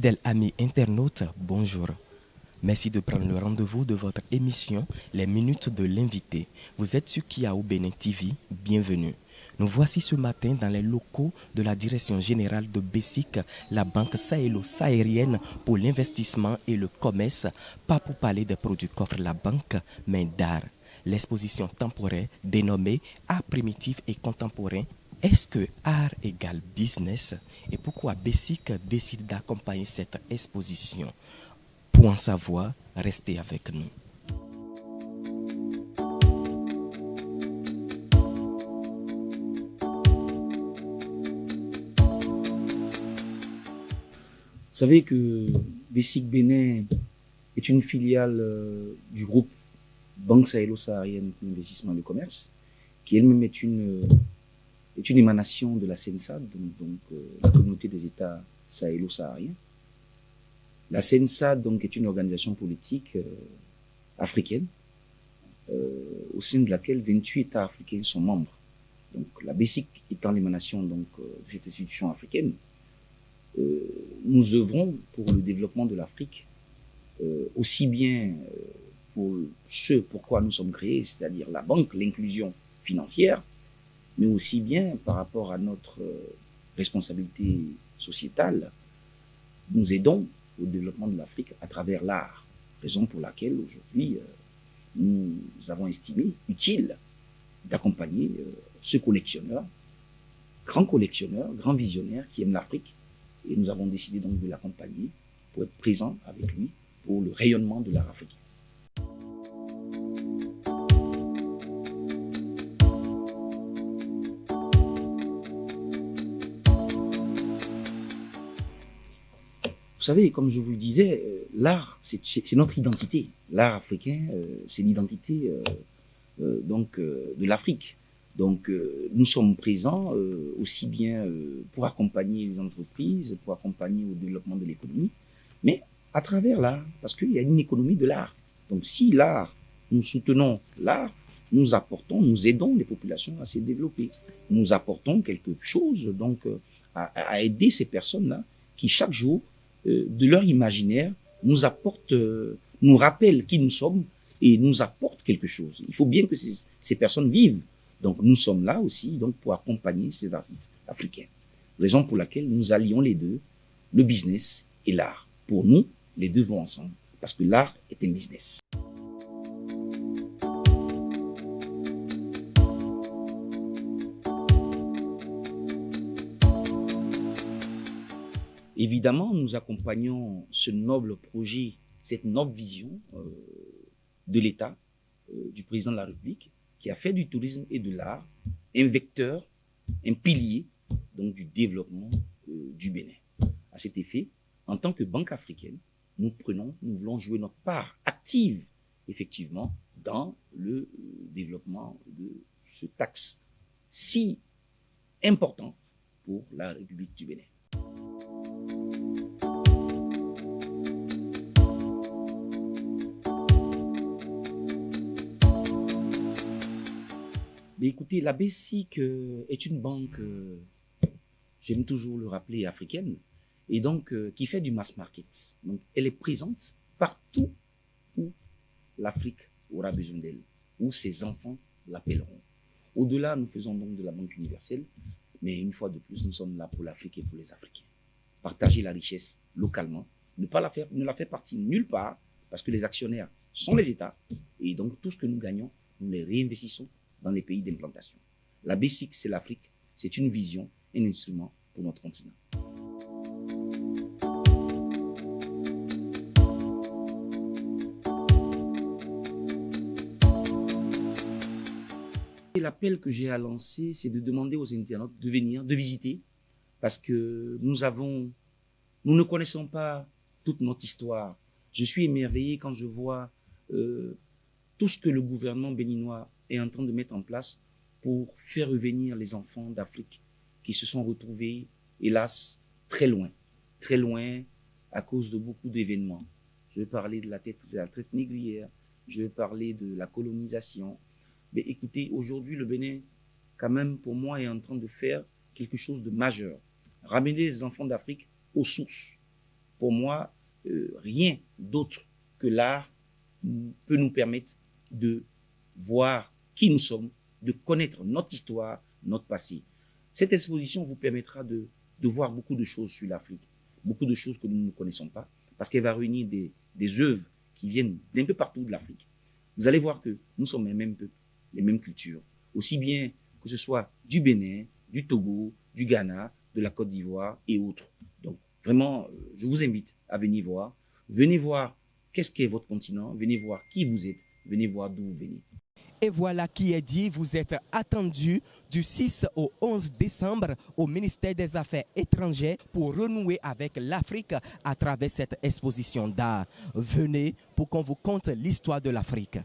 Fidèles amis internautes, bonjour. Merci de prendre le rendez-vous de votre émission Les Minutes de l'invité. Vous êtes sur Kiaou Bénin TV, bienvenue. Nous voici ce matin dans les locaux de la Direction Générale de BESIC, la Banque sahélo-saharienne pour l'investissement et le commerce, pas pour parler des produits qu'offre la banque, mais d'art. L'exposition temporaire dénommée Art primitif et contemporain. Est-ce que art égale business? Et pourquoi BESIC décide d'accompagner cette exposition? Pour en savoir, restez avec nous. Vous savez que BESIC Bénin est une filiale du groupe Banque sahélo-saharienne pour l'investissement et le commerce, qui elle-même est une émanation de la CENSA, donc la communauté des États sahélo-sahariens. La CENSA donc, est une organisation politique africaine au sein de laquelle 28 États africains sont membres. Donc, la BESIC étant l'émanation de cette institution africaine, nous œuvrons pour le développement de l'Afrique, aussi bien pour ce pourquoi nous sommes créés, c'est-à-dire la banque, l'inclusion financière, mais aussi bien par rapport à notre responsabilité sociétale. Nous aidons au développement de l'Afrique à travers l'art, raison pour laquelle aujourd'hui nous avons estimé utile d'accompagner ce collectionneur, grand visionnaire qui aime l'Afrique, et nous avons décidé donc de l'accompagner pour être présent avec lui pour le rayonnement de l'art africain. Vous savez, comme je vous le disais, l'art, c'est notre identité. L'art africain, c'est l'identité de l'Afrique. Donc, nous sommes présents aussi bien pour accompagner les entreprises, pour accompagner au développement de l'économie, mais à travers l'art, parce qu'il y a une économie de l'art. Donc, si l'art, nous soutenons l'art, nous apportons, nous aidons les populations à se développer. Nous apportons quelque chose donc à aider ces personnes-là qui chaque jour de leur imaginaire nous apportent, nous rappellent qui nous sommes et nous apportent quelque chose. Il faut bien que ces personnes vivent. Donc, nous sommes là aussi donc, pour accompagner ces artistes africains. Raison pour laquelle nous allions les deux, le business et l'art. Pour nous, les deux vont ensemble parce que l'art est un business. Évidemment, nous accompagnons ce noble projet, cette noble vision de l'État, du président de la République, qui a fait du tourisme et de l'art un vecteur, un pilier donc, du développement du Bénin. À cet effet, en tant que banque africaine, nous voulons jouer notre part active, effectivement, dans le développement de ce axe si important pour la République du Bénin. Mais écoutez, la BESIC est une banque, j'aime toujours le rappeler, africaine, et donc qui fait du mass market. Donc, elle est présente partout où l'Afrique aura besoin d'elle, où ses enfants l'appelleront. Au-delà, nous faisons donc de la banque universelle, mais une fois de plus, nous sommes là pour l'Afrique et pour les Africains. Partager la richesse localement, ne la faire partie nulle part, parce que les actionnaires sont les États, et donc tout ce que nous gagnons, nous les réinvestissons dans les pays d'implantation. La BESIC, c'est l'Afrique, c'est une vision, un instrument pour notre continent. L'appel que j'ai à lancer, c'est de demander aux internautes de venir, de visiter, parce que nous ne connaissons pas toute notre histoire. Je suis émerveillé quand je vois tout ce que le gouvernement béninois est en train de mettre en place pour faire revenir les enfants d'Afrique qui se sont retrouvés, hélas, très loin à cause de beaucoup d'événements. Je vais parler de la traite négrière, je vais parler de la colonisation. Mais écoutez, aujourd'hui, le Bénin, quand même, pour moi, est en train de faire quelque chose de majeur. Ramener les enfants d'Afrique aux sources. pour moi, rien d'autre que l'art peut nous permettre de voir qui nous sommes, de connaître notre histoire, notre passé. Cette exposition vous permettra de voir beaucoup de choses sur l'Afrique, beaucoup de choses que nous ne connaissons pas, parce qu'elle va réunir des œuvres qui viennent d'un peu partout de l'Afrique. Vous allez voir que nous sommes les mêmes peuples, les mêmes cultures, aussi bien que ce soit du Bénin, du Togo, du Ghana, de la Côte d'Ivoire et autres. Donc, vraiment, je vous invite à venir voir. Venez voir qu'est-ce qu'est votre continent, venez voir qui vous êtes, venez voir d'où vous venez. Et voilà qui est dit, vous êtes attendus du 6 au 11 décembre au ministère des Affaires étrangères pour renouer avec l'Afrique à travers cette exposition d'art. Venez pour qu'on vous conte l'histoire de l'Afrique.